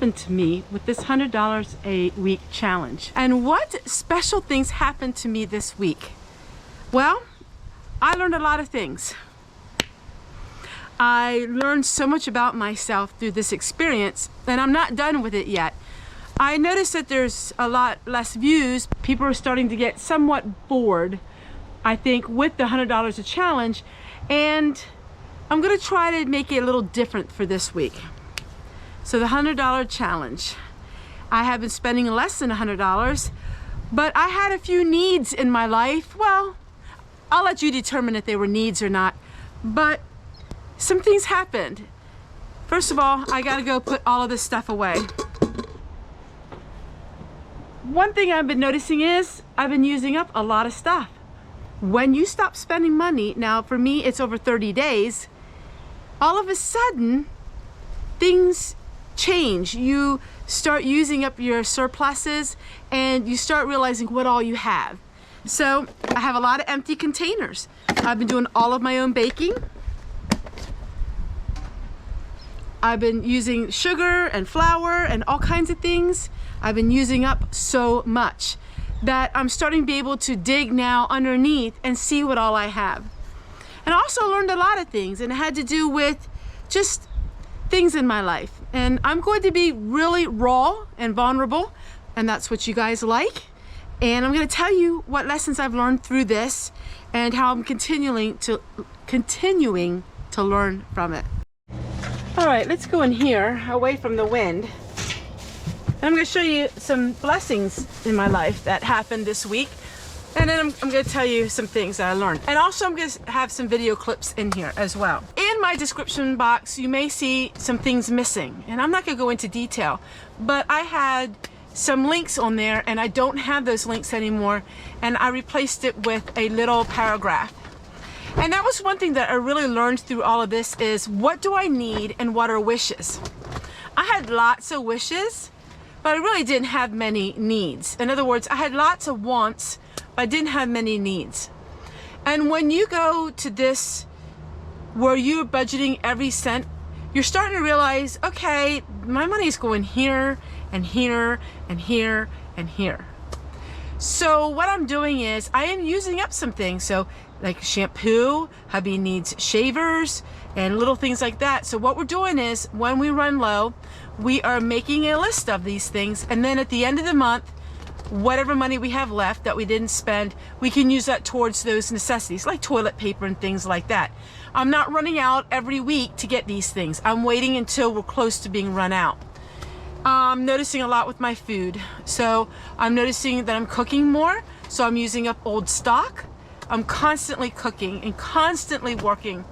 happened to me with this $100 a week challenge. And what special things happened to me this week? Well, I learned a lot of things. I learned so much about myself through this experience, and I'm not done with it yet. I noticed that there's a lot less views. People are starting to get somewhat bored, I think, with the $100 a challenge, and I'm gonna try to make it a little different for this week. So the $100 challenge. I have been spending less than $100, but I had a few needs in my life. Well, I'll let you determine if they were needs or not, but some things happened. First of all, I gotta go put all of this stuff away. One thing I've been noticing is I've been using up a lot of stuff. When you stop spending money, now for me it's over 30 days, all of a sudden things change. You start using up your surpluses and you start realizing what all you have. So I have a lot of empty containers. I've been doing all of my own baking. I've been using sugar and flour and all kinds of things. I've been using up so much that I'm starting to be able to dig now underneath and see what all I have. And I also learned a lot of things, and it had to do with just things in my life. And I'm going to be really raw and vulnerable, and that's what you guys like. And I'm going to tell you what lessons I've learned through this and how I'm continuing to learn from it. All right, let's go in here away from the wind. And I'm going to show you some blessings in my life that happened this week. And then I'm going to tell you some things that I learned. And also I'm going to have some video clips in here as well. In my description box, you may see some things missing. And I'm not going to go into detail, but I had some links on there and I don't have those links anymore. And I replaced it with a little paragraph. And that was one thing that I really learned through all of this is what do I need and what are wishes? I had lots of wishes, but I really didn't have many needs. In other words, I had lots of wants, but I didn't have many needs. And when you go to this, where you're budgeting every cent, you're starting to realize, okay, my money's going here and here and here and here. So what I'm doing is I am using up some things. So like shampoo, hubby needs shavers and little things like that. So what we're doing is when we run low, we are making a list of these things. And then at the end of the month, whatever money we have left that we didn't spend, we can use that towards those necessities like toilet paper and things like that. I'm not running out every week to get these things. I'm waiting until we're close to being run out. I'm noticing a lot with my food. So I'm noticing that I'm cooking more. So I'm using up old stock. I'm constantly cooking and constantly working.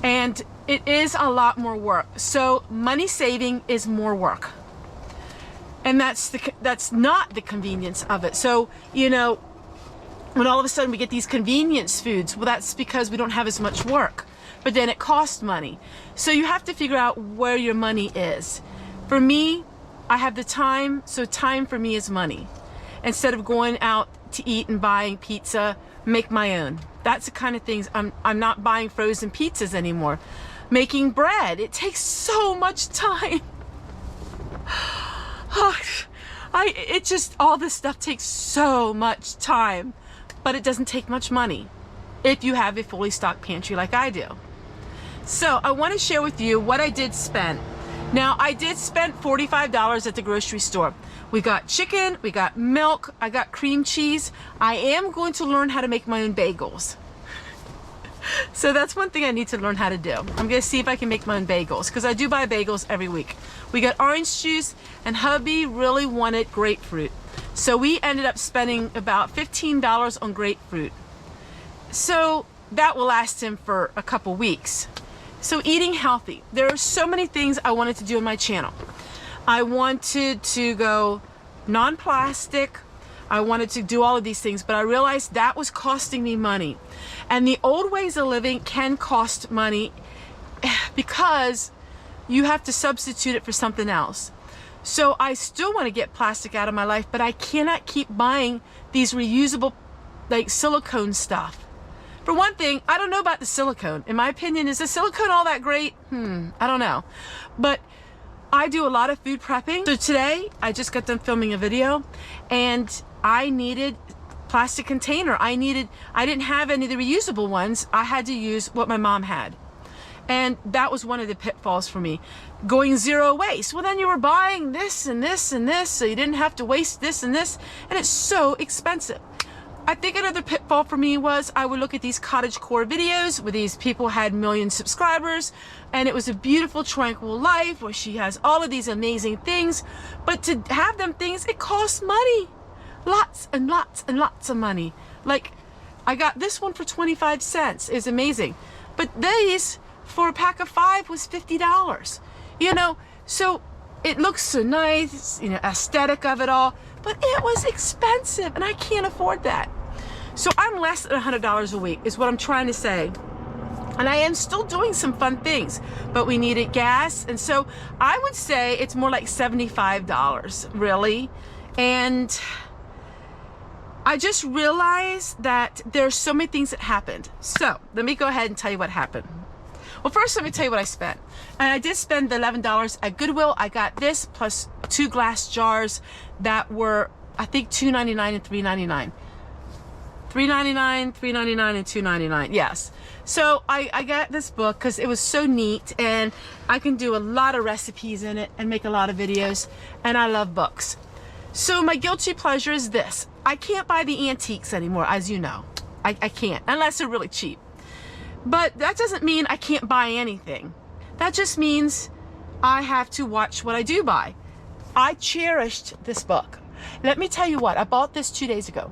And it is a lot more work. So money saving is more work. And that's not the convenience of it. So, you know, when all of a sudden we get these convenience foods, well, that's because we don't have as much work. But then it costs money. So you have to figure out where your money is. For me, I have the time, so time for me is money. Instead of going out to eat and buying pizza, make my own. That's the kind of things, I'm not buying frozen pizzas anymore. Making bread, it takes so much time. All this stuff takes so much time, but it doesn't take much money if you have a fully stocked pantry like I do. So I want to share with you what I did spend. Now, I did spend $45 at the grocery store. We got chicken, we got milk, I got cream cheese. I am going to learn how to make my own bagels. So that's one thing I need to learn how to do. I'm going to see if I can make my own bagels because I do buy bagels every week. We got orange juice and hubby really wanted grapefruit. So we ended up spending about $15 on grapefruit. So that will last him for a couple weeks. So eating healthy. There are so many things I wanted to do on my channel. I wanted to go non-plastic. I wanted to do all of these things, but I realized that was costing me money. And the old ways of living can cost money because you have to substitute it for something else. So I still want to get plastic out of my life, but I cannot keep buying these reusable, like silicone stuff. For one thing, I don't know about the silicone. In my opinion, is the silicone all that great? I don't know. But I do a lot of food prepping. So today I just got done filming a video and I needed plastic container. I didn't have any of the reusable ones. I had to use what my mom had. And that was one of the pitfalls for me. Going zero waste. Well, then you were buying this and this and this, so you didn't have to waste this and this, and it's so expensive. I think another pitfall for me was I would look at these cottagecore videos where these people had million subscribers, and it was a beautiful, tranquil life where she has all of these amazing things, but to have them things, it costs money. Lots and lots and lots of money. Like, I got this one for 25 cents. It's amazing. But these, for a pack of 5, was $50. You know, so it looks so nice, you know, aesthetic of it all, but it was expensive and I can't afford that. So I'm less than $100 a week is what I'm trying to say. And I am still doing some fun things, but we needed gas. And so I would say it's more like $75, really. And I just realized that there's so many things that happened. So let me go ahead and tell you what happened. Well, first let me tell you what I spent. And I did spend the $11 at Goodwill. I got this plus 2 glass jars that were, I think, $2.99 and $3.99. $3.99, $3.99, and $2.99. Yes. So I got this book because it was so neat, and I can do a lot of recipes in it and make a lot of videos, and I love books. So my guilty pleasure is this. I can't buy the antiques anymore, as you know. I can't, unless they're really cheap. But that doesn't mean I can't buy anything. That just means I have to watch what I do buy. I cherished this book. Let me tell you what, I bought this 2 days ago.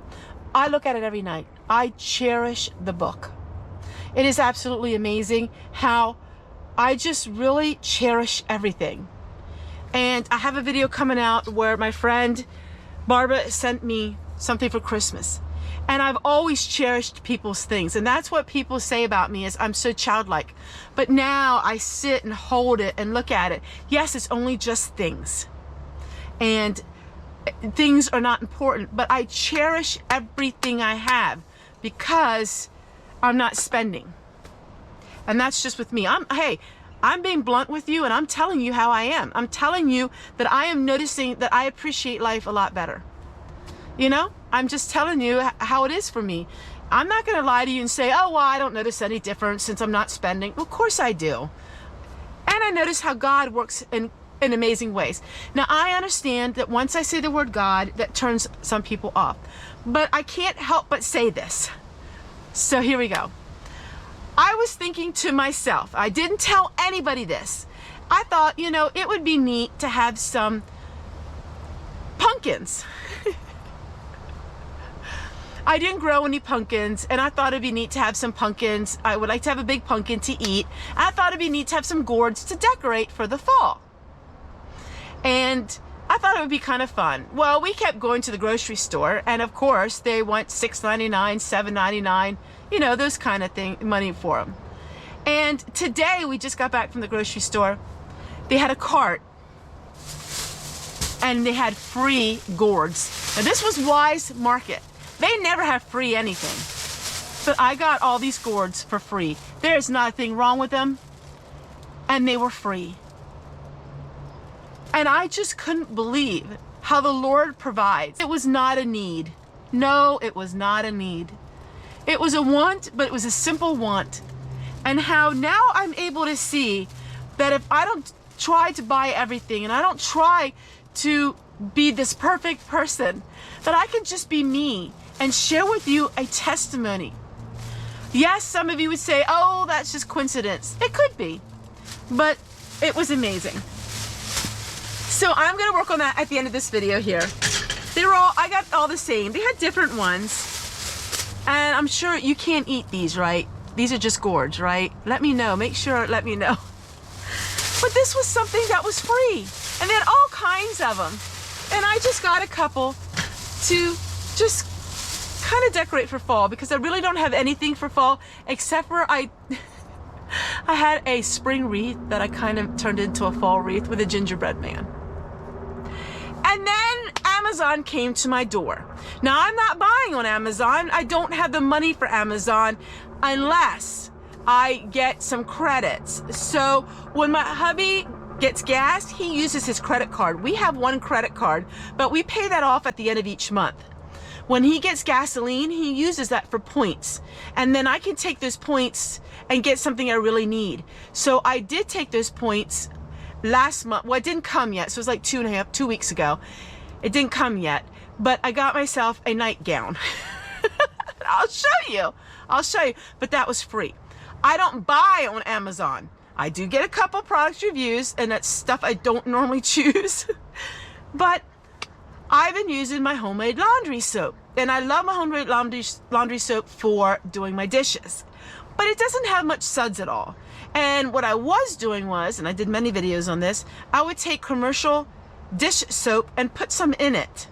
I look at it every night. I cherish the book. It is absolutely amazing how I just really cherish everything. And I have a video coming out where my friend Barbara sent me something for Christmas. And I've always cherished people's things. And that's what people say about me, is I'm so childlike. But now I sit and hold it and look at it. Yes, it's only just things. And things are not important, but I cherish everything I have because I'm not spending. And that's just with me. Hey, I'm being blunt with you, and I'm telling you how I am. I'm telling you that I am noticing that I appreciate life a lot better. You know, I'm just telling you how it is for me. I'm not going to lie to you and say, oh, well, I don't notice any difference since I'm not spending. Well, of course I do. And I notice how God works in amazing ways. Now, I understand that once I say the word God, that turns some people off. But I can't help but say this. So here we go. I was thinking to myself, I didn't tell anybody this. I thought, you know, it would be neat to have some pumpkins. I didn't grow any pumpkins, and I thought it'd be neat to have some pumpkins. I would like to have a big pumpkin to eat. I thought it'd be neat to have some gourds to decorate for the fall. And I thought it would be kind of fun. Well, we kept going to the grocery store, and of course they want $6.99, $7.99, you know, those kind of thing, money for them. And today we just got back from the grocery store. They had a cart, and they had free gourds. Now this was Wise Market. They never have free anything. But I got all these gourds for free. There's nothing wrong with them. And they were free. And I just couldn't believe how the Lord provides. It was not a need. No, it was not a need. It was a want, but it was a simple want. And how now I'm able to see that if I don't try to buy everything, and I don't try to be this perfect person, that I can just be me and share with you a testimony. Yes, some of you would say, oh, that's just coincidence. It could be, but it was amazing. So I'm gonna work on that at the end of this video here. They were all, I got all the same. They had different ones. And I'm sure you can't eat these, right? These are just gourds, right? Let me know, make sure, let me know. But this was something that was free. And they had all kinds of them. And I just got a couple to just kind of decorate for fall, because I really don't have anything for fall except for I had a spring wreath that I kind of turned into a fall wreath with a gingerbread man. And then Amazon came to my door. Now, I'm not buying on Amazon. I don't have the money for Amazon unless I get some credits. So when my hubby gets gas, he uses his credit card. We have one credit card, but we pay that off at the end of each month. When he gets gasoline, he uses that for points. And then I can take those points and get something I really need. So I did take those points last month. Well, it didn't come yet. So it was like 2 weeks ago. It didn't come yet. But I got myself a nightgown. I'll show you. But that was free. I don't buy on Amazon. I do get a couple product reviews, and that's stuff I don't normally choose. But I've been using my homemade laundry soap, and I love my homemade laundry soap for doing my dishes, but it doesn't have much suds at all. And what I was doing was, and I did many videos on this, I would take commercial dish soap and put some in it,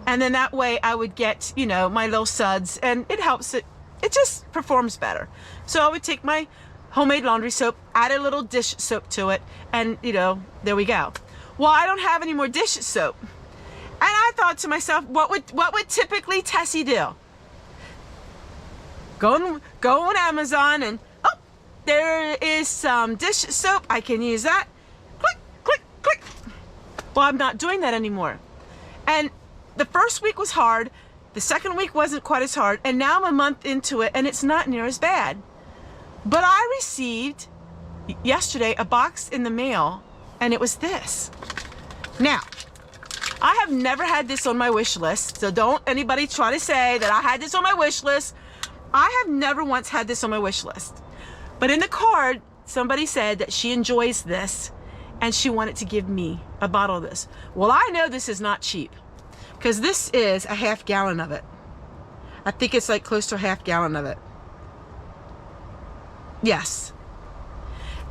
and then that way I would get, you know, my little suds, and it helps it just performs better. So I would take my homemade laundry soap, add a little dish soap to it, and you know, there we go. Well, I don't have any more dish soap. And I thought to myself, what would typically Tessie do? Go on Amazon and, oh, there is some dish soap. I can use that. Click, click, click. Well, I'm not doing that anymore. And the first week was hard. The second week wasn't quite as hard. And now I'm a month into it and it's not near as bad. But I received yesterday a box in the mail, and it was this. Now, I have never had this on my wish list, so don't anybody try to say that I had this on my wish list. I have never once had this on my wish list. But in the card, somebody said that she enjoys this and she wanted to give me a bottle of this. Well, I know this is not cheap because this is a half gallon of it. I think it's like close to a half gallon of it. Yes.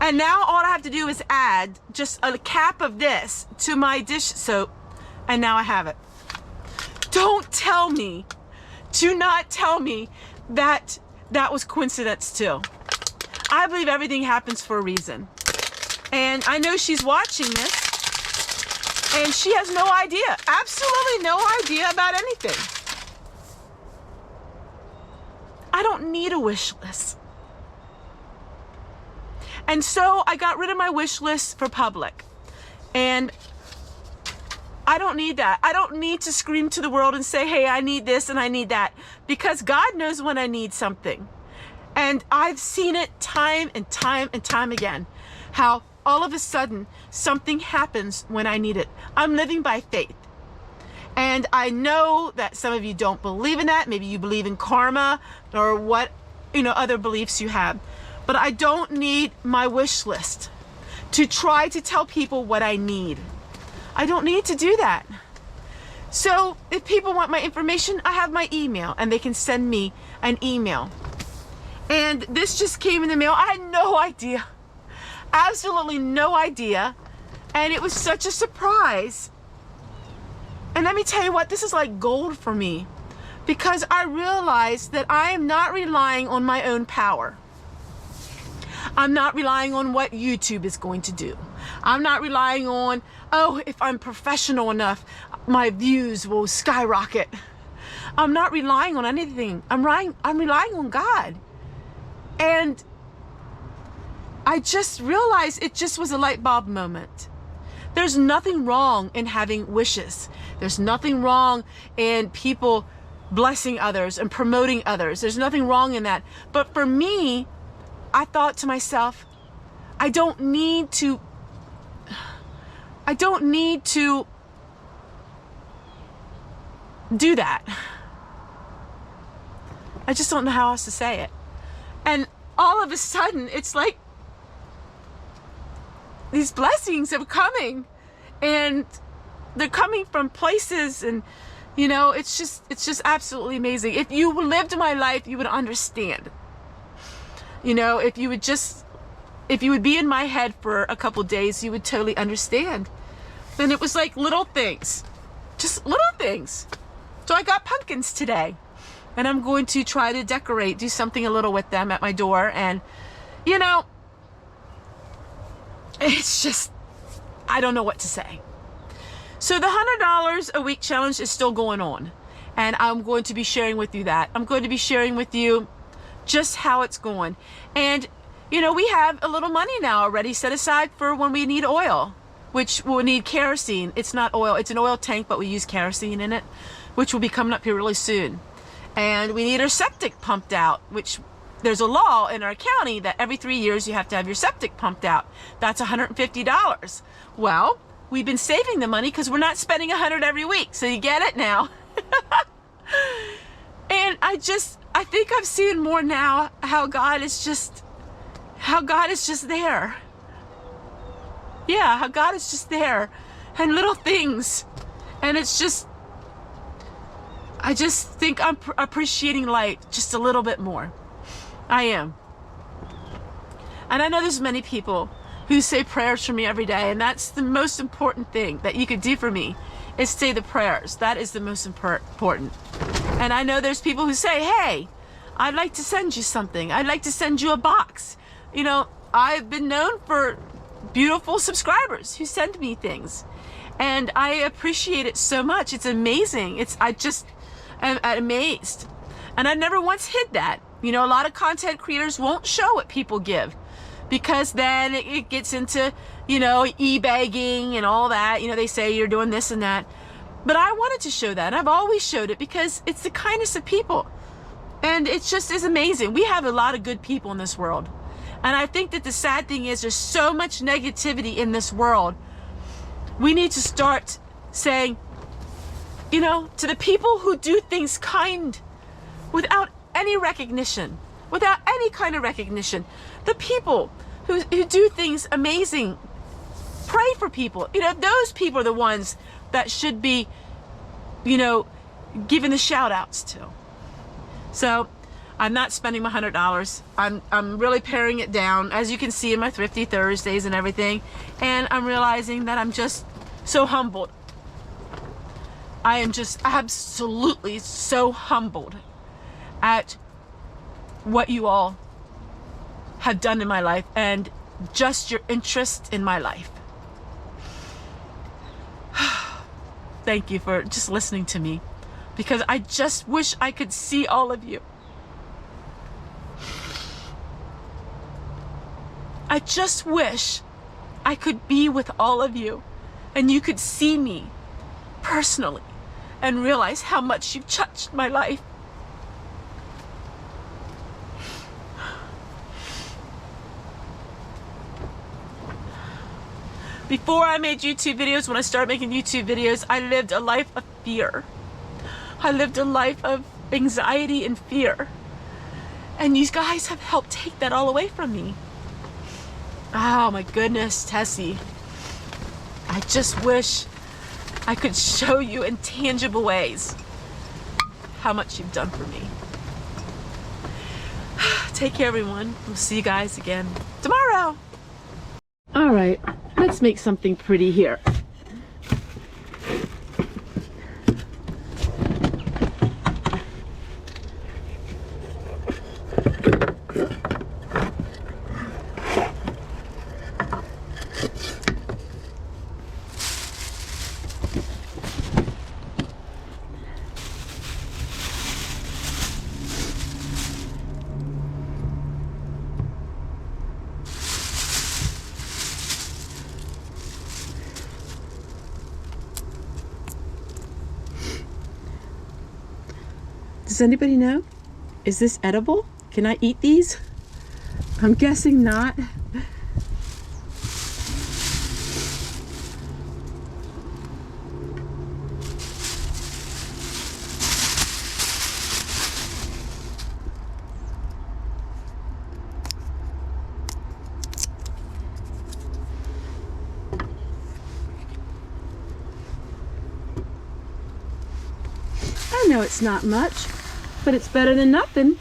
And now all I have to do is add just a cap of this to my dish soap, and now I have it. Don't tell me, do not tell me that that was coincidence too. I believe everything happens for a reason. And I know she's watching this, and she has no idea, absolutely no idea about anything. I don't need a wish list. And so I got rid of my wish list for public. And I don't need that. I don't need to scream to the world and say, hey, I need this and I need that. Because God knows when I need something. And I've seen it time and time and time again. How all of a sudden something happens when I need it. I'm living by faith. And I know that some of you don't believe in that. Maybe you believe in karma or what, you know, other beliefs you have. But I don't need my wish list to try to tell people what I need. I don't need to do that. So if people want my information, I have my email and they can send me an email. And this just came in the mail. I had no idea. Absolutely no idea. And it was such a surprise. And let me tell you what, this is like gold for me. Because I realized that I am not relying on my own power. I'm not relying on what YouTube is going to do. I'm not relying on, oh, if I'm professional enough, my views will skyrocket. I'm not relying on anything. I'm relying on God. And I just realized it just was a light bulb moment. There's nothing wrong in having wishes. There's nothing wrong in people blessing others and promoting others. There's nothing wrong in that. But for me, I thought to myself, I don't need to do that. I just don't know how else to say it. And all of a sudden, it's like these blessings are coming, and they're coming from places, and you know, it's just absolutely amazing. If you lived my life, you would understand. You know, if you would be in my head for a couple days, you would totally understand. And it was like little things, just little things. So I got pumpkins today, and I'm going to try to decorate, do something a little with them at my door. And, you know, it's just, I don't know what to say. So the $100 a week challenge is still going on, and I'm going to be sharing with you that. I'm going to be sharing with you just how it's going. And you know, we have a little money now already set aside for when we need oil, which will need kerosene. It's not oil, it's an oil tank, but we use kerosene in it, which will be coming up here really soon. And we need our septic pumped out, which there's a law in our county that every 3 years you have to have your septic pumped out. That's $150. Well, we've been saving the money because we're not spending $100 every week. So you get it now. And I think I'm seeing more now how God is just there. Yeah, how God is just there, and little things. And it's just, I just think I'm appreciating light just a little bit more. I am. And I know there's many people who say prayers for me every day, and that's the most important thing that you could do for me, is say the prayers. That is the most important. And I know there's people who say, hey, I'd like to send you something. I'd like to send you a box. You know, I've been known for beautiful subscribers who send me things, and I appreciate it so much. It's amazing. I just am amazed. And I never once hid that. You know, a lot of content creators won't show what people give, because then it gets into, you know, e-begging and all that. You know, they say you're doing this and that. But I wanted to show that, and I've always showed it because it's the kindness of people. And it just is amazing. We have a lot of good people in this world. And I think that the sad thing is there's so much negativity in this world. We need to start saying, you know, to the people who do things kind without any recognition, without any kind of recognition, the people who do things amazing, pray for people. You know, those people are the ones that should be, you know, given the shout outs to. So I'm not spending my $100. I'm really paring it down, as you can see in my Thrifty Thursdays and everything. And I'm realizing that I'm just so humbled. I am just absolutely so humbled at what you all have done in my life and just your interest in my life. Thank you for just listening to me, because I just wish I could see all of you. I just wish I could be with all of you and you could see me personally and realize how much you've touched my life. Before I made YouTube videos, when I started making YouTube videos, I lived a life of fear. I lived a life of anxiety and fear. And you guys have helped take that all away from me. Oh my goodness, Tessie. I just wish I could show you in tangible ways how much you've done for me. Take care, everyone. We'll see you guys again tomorrow. All right, let's make something pretty here. Does anybody know? Is this edible? Can I eat these? I'm guessing not. I know it's not much, but it's better than nothing.